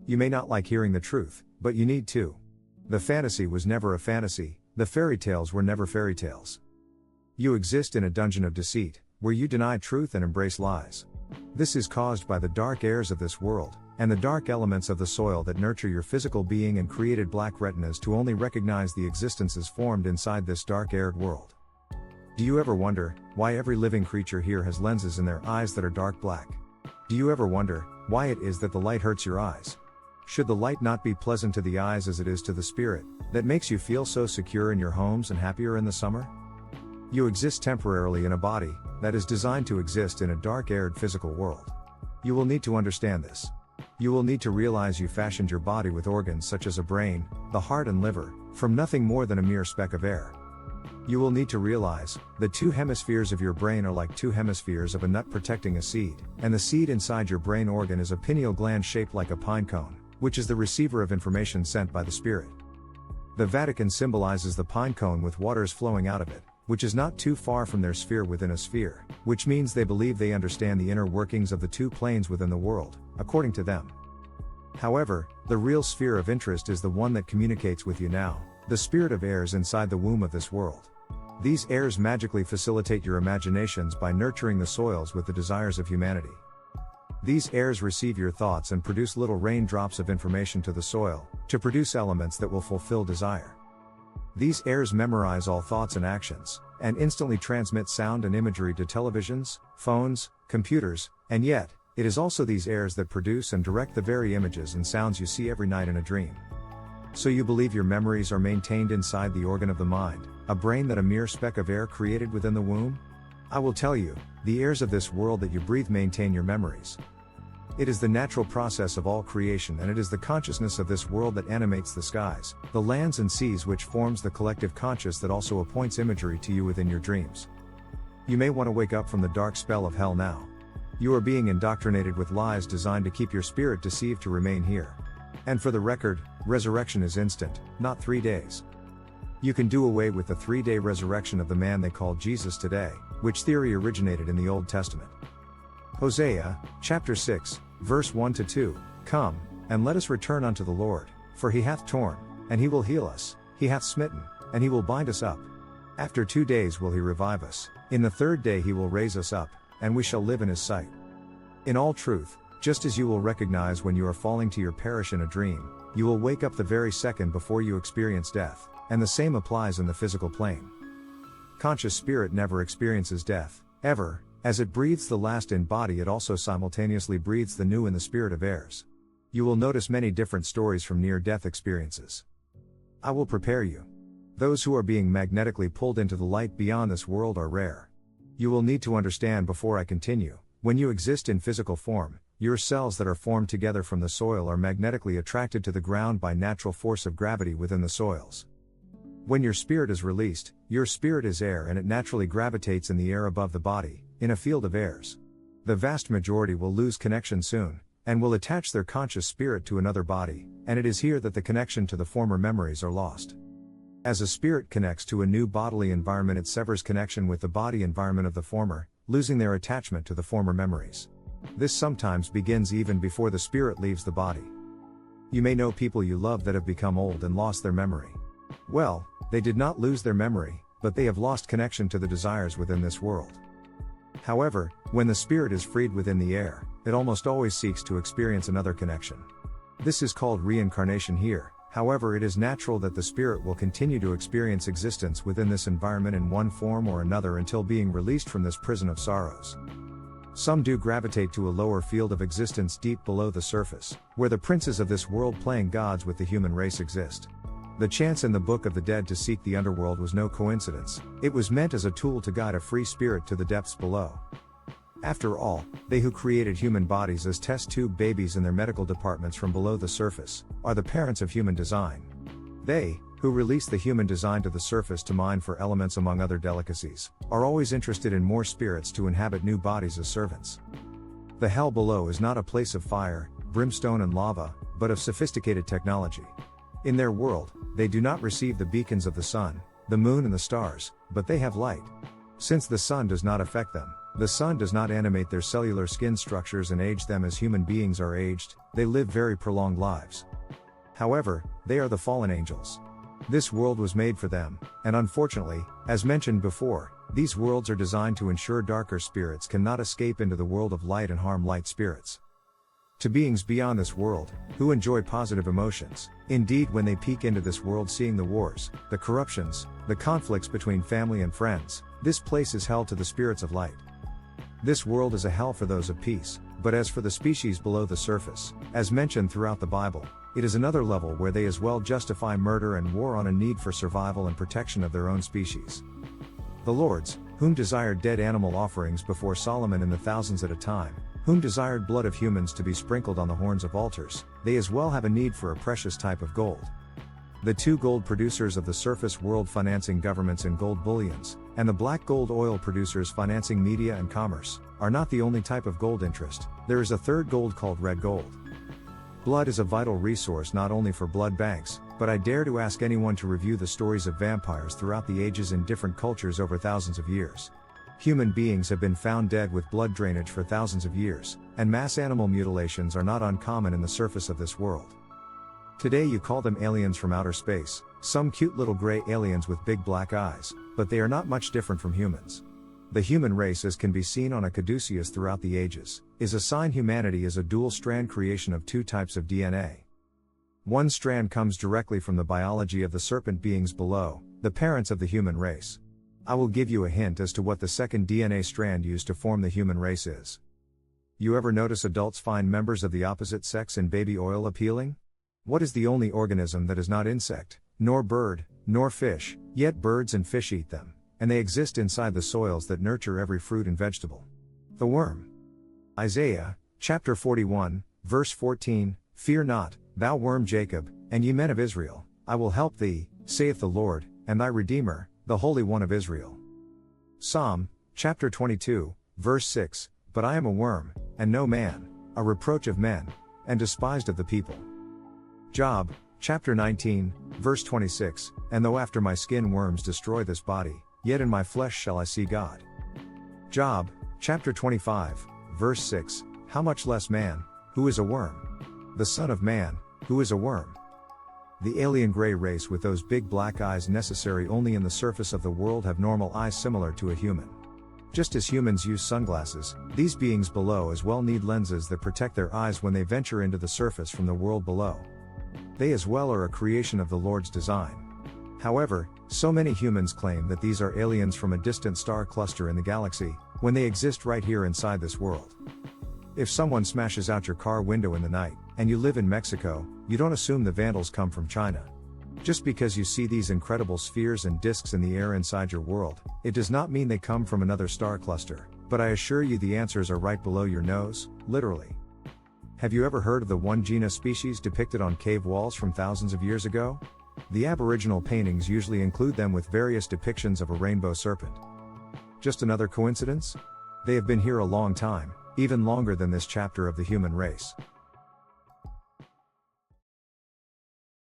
You may not like hearing the truth, but you need to. The fantasy was never a fantasy, the fairy tales were never fairy tales. You exist in a dungeon of deceit, where you deny truth and embrace lies. This is caused by the dark airs of this world, and the dark elements of the soil that nurture your physical being and created black retinas to only recognize the existences formed inside this dark-aired world. Do you ever wonder why every living creature here has lenses in their eyes that are dark black? Do you ever wonder why it is that the light hurts your eyes? Should the light not be pleasant to the eyes as it is to the spirit, that makes you feel so secure in your homes and happier in the summer? You exist temporarily in a body that is designed to exist in a dark-aired physical world. You will need to understand this. You will need to realize you fashioned your body with organs such as a brain, the heart and liver, from nothing more than a mere speck of air. You will need to realize that two hemispheres of your brain are like two hemispheres of a nut protecting a seed, and the seed inside your brain organ is a pineal gland shaped like a pine cone, which is the receiver of information sent by the spirit. The Vatican symbolizes the pine cone with waters flowing out of it, which is not too far from their sphere within a sphere, which means they believe they understand the inner workings of the two planes within the world, according to them. However, the real sphere of interest is the one that communicates with you now, the spirit of airs inside the womb of this world. These airs magically facilitate your imaginations by nurturing the soils with the desires of humanity. These airs receive your thoughts and produce little raindrops of information to the soil, to produce elements that will fulfill desire. These airs memorize all thoughts and actions, and instantly transmit sound and imagery to televisions, phones, computers, and yet, it is also these airs that produce and direct the very images and sounds you see every night in a dream. So you believe your memories are maintained inside the organ of the mind, a brain that a mere speck of air created within the womb? I will tell you, the airs of this world that you breathe maintain your memories. It is the natural process of all creation, and it is the consciousness of this world that animates the skies, the lands and seas, which forms the collective conscious that also appoints imagery to you within your dreams. You may want to wake up from the dark spell of hell now. You are being indoctrinated with lies designed to keep your spirit deceived to remain here. And for the record, resurrection is instant, not 3 days. You can do away with the 3-day resurrection of the man they call Jesus today, which theory originated in the Old Testament. Hosea, chapter 6, verse 1-2, Come, and let us return unto the Lord, for he hath torn, and he will heal us, he hath smitten, and he will bind us up. After 2 days will he revive us, in the 3rd day he will raise us up, and we shall live in his sight. In all truth, just as you will recognize when you are falling to your perish in a dream, you will wake up the very second before you experience death, and the same applies in the physical plane. Conscious spirit never experiences death, ever. As it breathes the last in body, it also simultaneously breathes the new in the spirit of airs. You will notice many different stories from near-death experiences. I will prepare you. Those who are being magnetically pulled into the light beyond this world are rare. You will need to understand before I continue, when you exist in physical form, your cells that are formed together from the soil are magnetically attracted to the ground by natural force of gravity within the soils. When your spirit is released, your spirit is air, and it naturally gravitates in the air above the body, in a field of airs. The vast majority will lose connection soon, and will attach their conscious spirit to another body, and it is here that the connection to the former memories are lost. As a spirit connects to a new bodily environment, it severs connection with the body environment of the former, losing their attachment to the former memories. This sometimes begins even before the spirit leaves the body. You may know people you love that have become old and lost their memory. Well, they did not lose their memory, but they have lost connection to the desires within this world. However, when the spirit is freed within the air, it almost always seeks to experience another connection. This is called reincarnation here. However, it is natural that the spirit will continue to experience existence within this environment in one form or another until being released from this prison of sorrows. Some do gravitate to a lower field of existence deep below the surface, where the princes of this world playing gods with the human race exist. The chance in the Book of the Dead to seek the underworld was no coincidence, it was meant as a tool to guide a free spirit to the depths below. After all, they who created human bodies as test tube babies in their medical departments from below the surface, are the parents of human design. They, who release the human design to the surface to mine for elements among other delicacies, are always interested in more spirits to inhabit new bodies as servants. The hell below is not a place of fire, brimstone and lava, but of sophisticated technology. In their world, they do not receive the beacons of the sun, the moon and the stars, but they have light. Since the sun does not affect them, The sun does not animate their cellular skin structures and age them as human beings are aged, they live very prolonged lives. However, they are the fallen angels. This world was made for them, and unfortunately, as mentioned before, these worlds are designed to ensure darker spirits cannot escape into the world of light and harm light spirits. To beings beyond this world, who enjoy positive emotions, indeed when they peek into this world seeing the wars, the corruptions, the conflicts between family and friends, this place is hell to the spirits of light. This world is a hell for those of peace, but as for the species below the surface, as mentioned throughout the Bible, it is another level where they as well justify murder and war on a need for survival and protection of their own species. The lords, whom desired dead animal offerings before Solomon in the thousands at a time, whom desired blood of humans to be sprinkled on the horns of altars, they as well have a need for a precious type of gold. The two gold producers of the surface world financing governments in gold bullions, and the black gold oil producers financing media and commerce, are not the only type of gold interest. There is a third gold called red gold. Blood is a vital resource not only for blood banks, but I dare to ask anyone to review the stories of vampires throughout the ages in different cultures over thousands of years. Human beings have been found dead with blood drainage for thousands of years, and mass animal mutilations are not uncommon in the surface of this world. Today you call them aliens from outer space, some cute little gray aliens with big black eyes, but they are not much different from humans. The human race, as can be seen on a caduceus throughout the ages, is a sign humanity is a dual-strand creation of two types of DNA. One strand comes directly from the biology of the serpent beings below, the parents of the human race. I will give you a hint as to what the second DNA strand used to form the human race is. You ever notice adults find members of the opposite sex in baby oil appealing? What is the only organism that is not insect, nor bird, nor fish, yet birds and fish eat them, and they exist inside the soils that nurture every fruit and vegetable? The worm. Isaiah, chapter 41, verse 14, Fear not, thou worm Jacob, and ye men of Israel, I will help thee, saith the Lord, and thy Redeemer, the Holy One of Israel. Psalm, chapter 22, verse 6, But I am a worm, and no man, a reproach of men, and despised of the people. Job, chapter 19, verse 26, And though after my skin worms destroy this body, yet in my flesh shall I see God. Job, chapter 25, verse 6, How much less man, who is a worm? The son of man, who is a worm? The alien gray race with those big black eyes necessary only in the surface of the world have normal eyes similar to a human. Just as humans use sunglasses, these beings below as well need lenses that protect their eyes when they venture into the surface from the world below. They as well are a creation of the Lord's design. However, so many humans claim that these are aliens from a distant star cluster in the galaxy, when they exist right here inside this world. If someone smashes out your car window in the night, and you live in Mexico, you don't assume the vandals come from China. Just because you see these incredible spheres and disks in the air inside your world, it does not mean they come from another star cluster, but I assure you the answers are right below your nose, literally. Have you ever heard of the one genus species depicted on cave walls from thousands of years ago? The Aboriginal paintings usually include them with various depictions of a rainbow serpent. Just another coincidence? They have been here a long time, even longer than this chapter of the human race.